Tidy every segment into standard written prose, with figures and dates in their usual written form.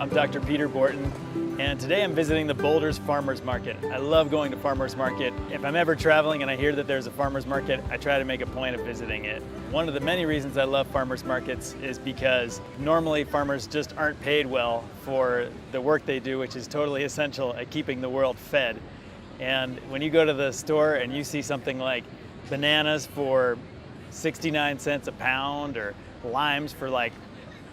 I'm Dr. Peter Borton, and today I'm visiting the Boulders Farmers Market. I love going to farmers market. If I'm ever traveling and I hear that there's a farmers market, I try to make a point of visiting it. One of the many reasons I love farmers markets is because normally farmers just aren't paid well for the work they do, which is totally essential at keeping the world fed. And when you go to the store and you see something like bananas for 69 cents a pound or limes for like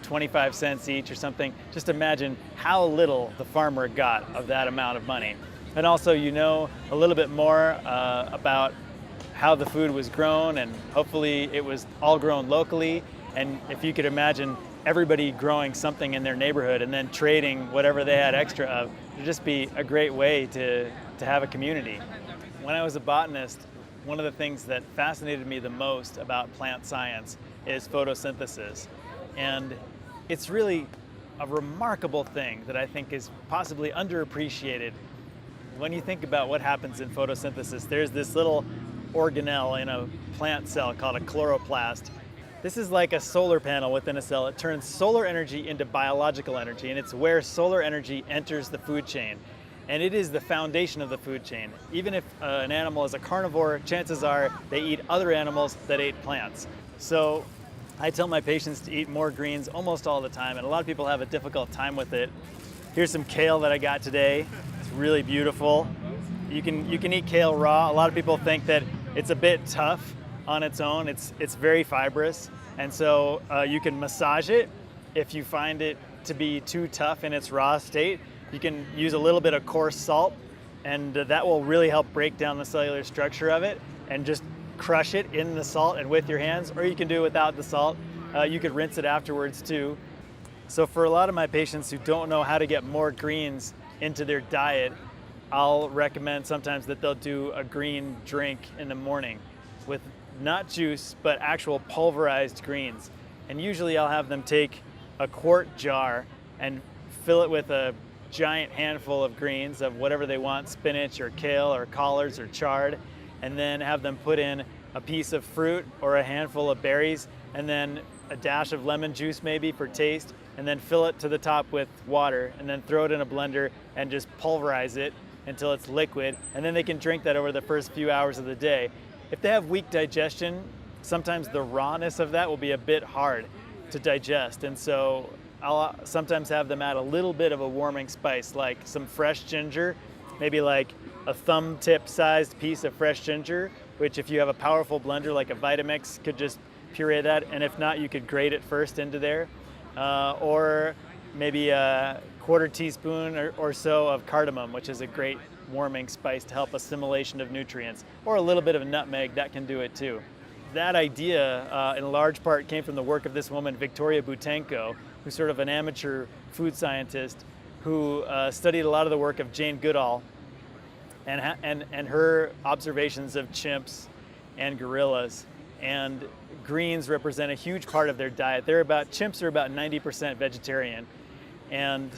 25 cents each or something, just imagine how little the farmer got of that amount of money. And also you know a little bit more about how the food was grown, and hopefully it was all grown locally. And if you could imagine everybody growing something in their neighborhood and then trading whatever they had extra of, it would just be a great way to have a community. When I was a botanist, one of the things that fascinated me the most about plant science is photosynthesis. And it's really a remarkable thing that I think is possibly underappreciated. When you think about what happens in photosynthesis, there's this little organelle in a plant cell called a chloroplast. This is like a solar panel within a cell. It turns solar energy into biological energy, and it's where solar energy enters the food chain. And it is the foundation of the food chain. Even if an animal is a carnivore, chances are they eat other animals that ate plants. So I tell my patients to eat more greens almost all the time, and a lot of people have a difficult time with it. Here's some kale that I got today. It's really beautiful. You can eat kale raw. A lot of people think that it's a bit tough on its own. It's very fibrous, and so you can massage it. If you find it to be too tough in its raw state, you can use a little bit of coarse salt, and that will really help break down the cellular structure of it, and just crush it in the salt and with your hands, or you can do it without the salt. You could rinse it afterwards too. So for a lot of my patients who don't know how to get more greens into their diet, I'll recommend sometimes that they'll do a green drink in the morning with not juice, but actual pulverized greens. And usually I'll have them take a quart jar and fill it with a giant handful of greens of whatever they want, spinach or kale or collards or chard, and then have them put in a piece of fruit or a handful of berries, and then a dash of lemon juice maybe for taste, and then fill it to the top with water, and then throw it in a blender and just pulverize it until it's liquid, and then they can drink that over the first few hours of the day. If they have weak digestion, sometimes the rawness of that will be a bit hard to digest, and so I'll sometimes have them add a little bit of a warming spice, like some fresh ginger, maybe like a thumb tip sized piece of fresh ginger, which if you have a powerful blender like a Vitamix could just puree that, and if not, you could grate it first into there. Or maybe a quarter teaspoon or so of cardamom, which is a great warming spice to help assimilation of nutrients, or a little bit of nutmeg, that can do it too. That idea in large part came from the work of this woman, Victoria Butenko, who's sort of an amateur food scientist who studied a lot of the work of Jane Goodall and her observations of chimps and gorillas. And greens represent a huge part of their diet. Chimps are about 90% vegetarian. And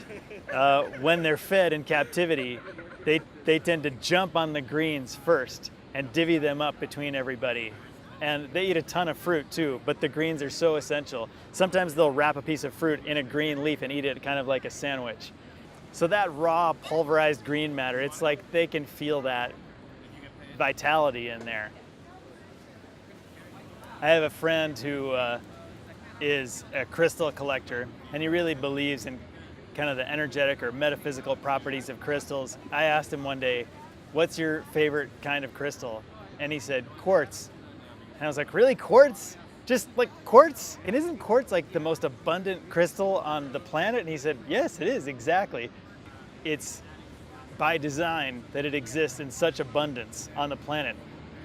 when they're fed in captivity, they tend to jump on the greens first and divvy them up between everybody. And they eat a ton of fruit too, but the greens are so essential. Sometimes they'll wrap a piece of fruit in a green leaf and eat it kind of like a sandwich. So that raw pulverized green matter, it's like they can feel that vitality in there. I have a friend who is a crystal collector, and he really believes in kind of the energetic or metaphysical properties of crystals. I asked him one day, "What's your favorite kind of crystal?" And he said, "Quartz." And I was like, "Really, quartz? Just like quartz? And isn't quartz like the most abundant crystal on the planet?" And he said, "Yes, it is, exactly. It's by design that it exists in such abundance on the planet,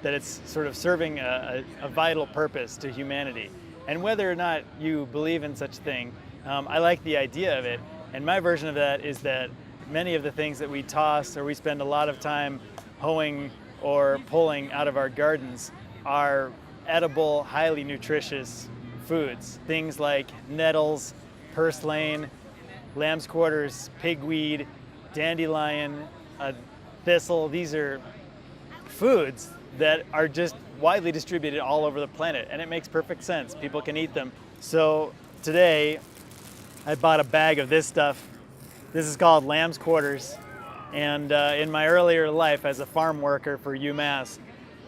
that it's sort of serving a vital purpose to humanity." And whether or not you believe in such a thing, I like the idea of it. And my version of that is that many of the things that we toss or we spend a lot of time hoeing or pulling out of our gardens are edible, highly nutritious foods. Things like nettles, purslane, lamb's quarters, pigweed, dandelion, thistle. These are foods that are just widely distributed all over the planet, and it makes perfect sense. People can eat them. So today I bought a bag of this stuff This is called lamb's quarters. And in my earlier life as a farm worker for UMass,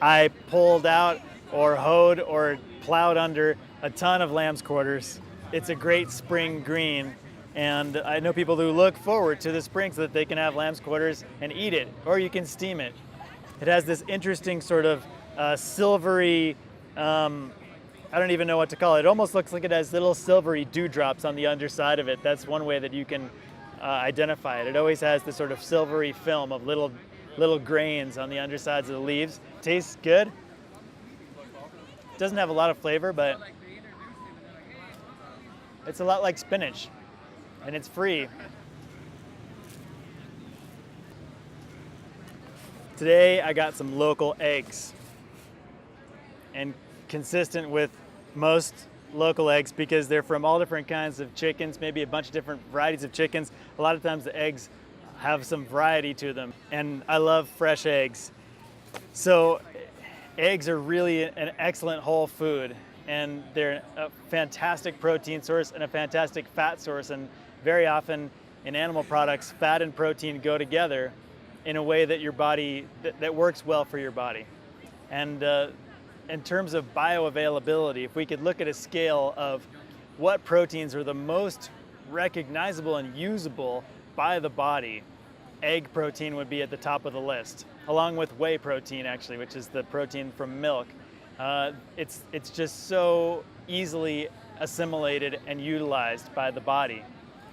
I pulled out or hoed or plowed under a ton of lamb's quarters. It's a great spring green, and I know people who look forward to the spring so that they can have lamb's quarters and eat it, or you can steam it. It has this interesting sort of silvery, I don't even know what to call it. It almost looks like it has little silvery dewdrops on the underside of it. That's one way that you can identify it. It always has this sort of silvery film of little grains on the undersides of the leaves. Tastes good. Doesn't have a lot of flavor, but it's a lot like spinach, and it's free. Today I got some local eggs, and consistent with most local eggs, because they're from all different kinds of chickens, maybe a bunch of different varieties of chickens. A lot of times the eggs have some variety to them, and I love fresh eggs. So eggs are really an excellent whole food, and they're a fantastic protein source and a fantastic fat source, and very often in animal products, fat and protein go together in a way that your body, that works well for your body. And in terms of bioavailability, if we could look at a scale of what proteins are the most recognizable and usable by the body, egg protein would be at the top of the list, along with whey protein, actually, which is the protein from milk. It's just so easily assimilated and utilized by the body.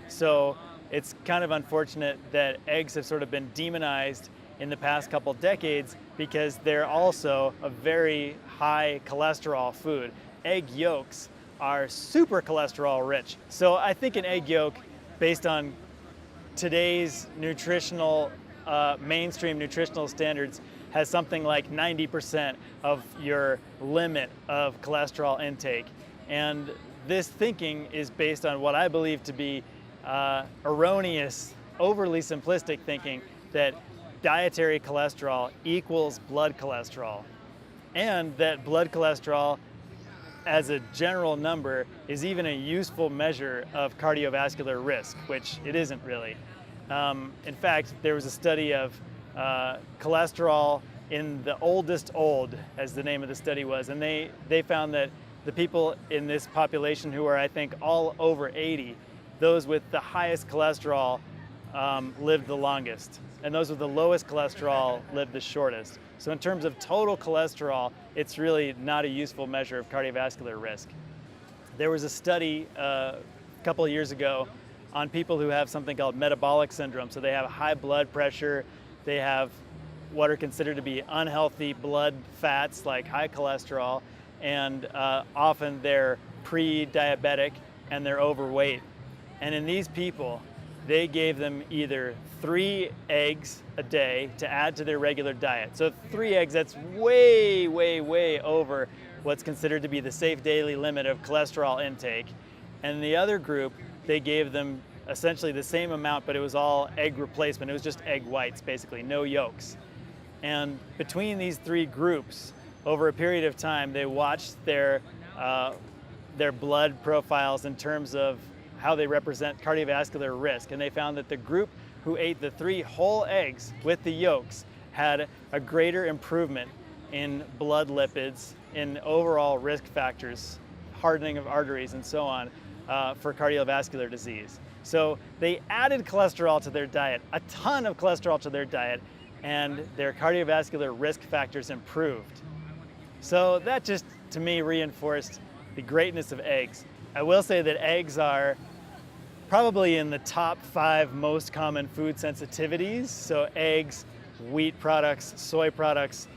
So it's kind of unfortunate that eggs have sort of been demonized in the past couple decades because they're also a very high cholesterol food. Egg yolks are super cholesterol rich. So I think an egg yolk, based on today's nutritional, mainstream nutritional standards, has something like 90% of your limit of cholesterol intake. And this thinking is based on what I believe to be erroneous, overly simplistic thinking that dietary cholesterol equals blood cholesterol, and that blood cholesterol as a general number is even a useful measure of cardiovascular risk, which it isn't really. In fact, there was a study of cholesterol in the oldest old, as the name of the study was, and they found that the people in this population who are, I think, all over 80, those with the highest cholesterol lived the longest, and those with the lowest cholesterol lived the shortest. So in terms of total cholesterol, it's really not a useful measure of cardiovascular risk. There was a study a couple of years ago on people who have something called metabolic syndrome. So they have high blood pressure, they have what are considered to be unhealthy blood fats like high cholesterol, and often they're pre-diabetic and they're overweight. And in these people, they gave them either 3 eggs a day to add to their regular diet. So 3 eggs, that's way, way, way over what's considered to be the safe daily limit of cholesterol intake. And the other group, they gave them essentially the same amount, but it was all egg replacement. It was just egg whites, basically, no yolks. And between these 3 groups, over a period of time, they watched their blood profiles in terms of how they represent cardiovascular risk. And they found that the group who ate the 3 whole eggs with the yolks had a greater improvement in blood lipids, in overall risk factors, hardening of arteries and so on, for cardiovascular disease. So they added cholesterol to their diet, a ton of cholesterol to their diet, and their cardiovascular risk factors improved. So that just, to me, reinforced the greatness of eggs. I will say that eggs are probably in the top 5 most common food sensitivities. So eggs, wheat products, soy products,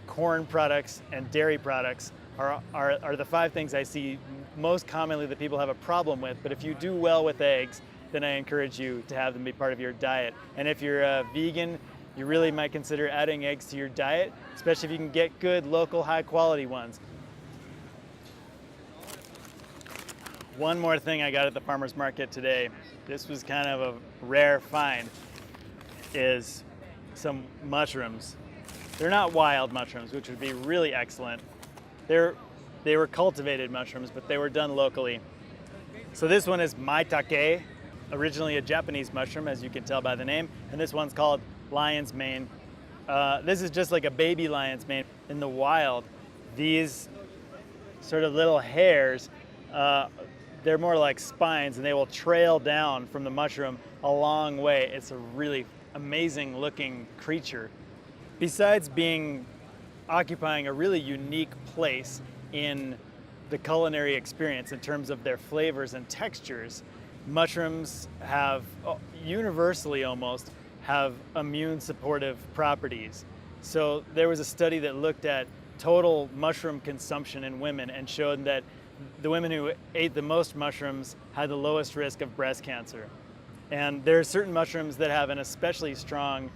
corn products, and dairy products are the 5 things I see most commonly that people have a problem with. But if you do well with eggs, then I encourage you to have them be part of your diet. And if you're a vegan, you really might consider adding eggs to your diet, especially if you can get good, local, high-quality ones. One more thing I got at the farmer's market today, this was kind of a rare find, is some mushrooms. They're not wild mushrooms, which would be really excellent. They were cultivated mushrooms, but they were done locally. So this one is maitake, originally a Japanese mushroom, as you can tell by the name, and this one's called lion's mane. This is just like a baby lion's mane. In the wild, these sort of little hairs, they're more like spines, and they will trail down from the mushroom a long way. It's a really amazing looking creature. Besides occupying a really unique place in the culinary experience in terms of their flavors and textures, mushrooms have, universally almost, have immune supportive properties. So there was a study that looked at total mushroom consumption in women and showed that the women who ate the most mushrooms had the lowest risk of breast cancer. And there are certain mushrooms that have an especially strong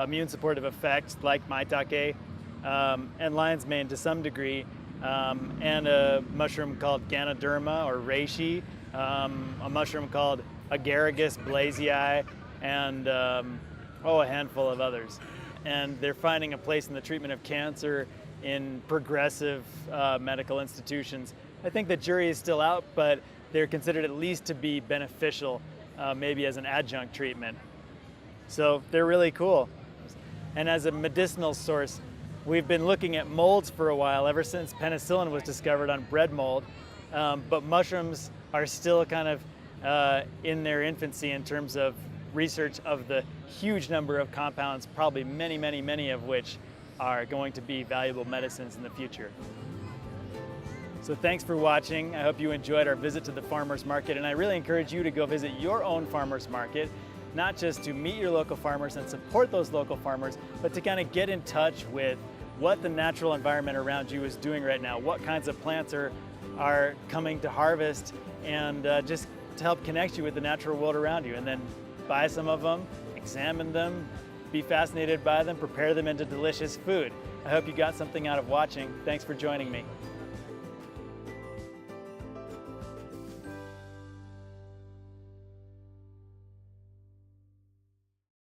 immune supportive effect, like maitake and lion's mane to some degree, and a mushroom called Ganoderma or reishi, a mushroom called Agaricus blazei, and a handful of others. And they're finding a place in the treatment of cancer in progressive medical institutions. I think the jury is still out, but they're considered at least to be beneficial, maybe as an adjunct treatment. So they're really cool. And as a medicinal source, we've been looking at molds for a while, ever since penicillin was discovered on bread mold. But mushrooms are still kind of in their infancy in terms of research of the huge number of compounds, probably many, many, many of which are going to be valuable medicines in the future. So thanks for watching. I hope you enjoyed our visit to the farmers market, and I really encourage you to go visit your own farmers market, not just to meet your local farmers and support those local farmers, but to kind of get in touch with what the natural environment around you is doing right now, what kinds of plants are coming to harvest, and just to help connect you with the natural world around you. And then buy some of them, examine them, be fascinated by them, prepare them into delicious food. I hope you got something out of watching. Thanks for joining me.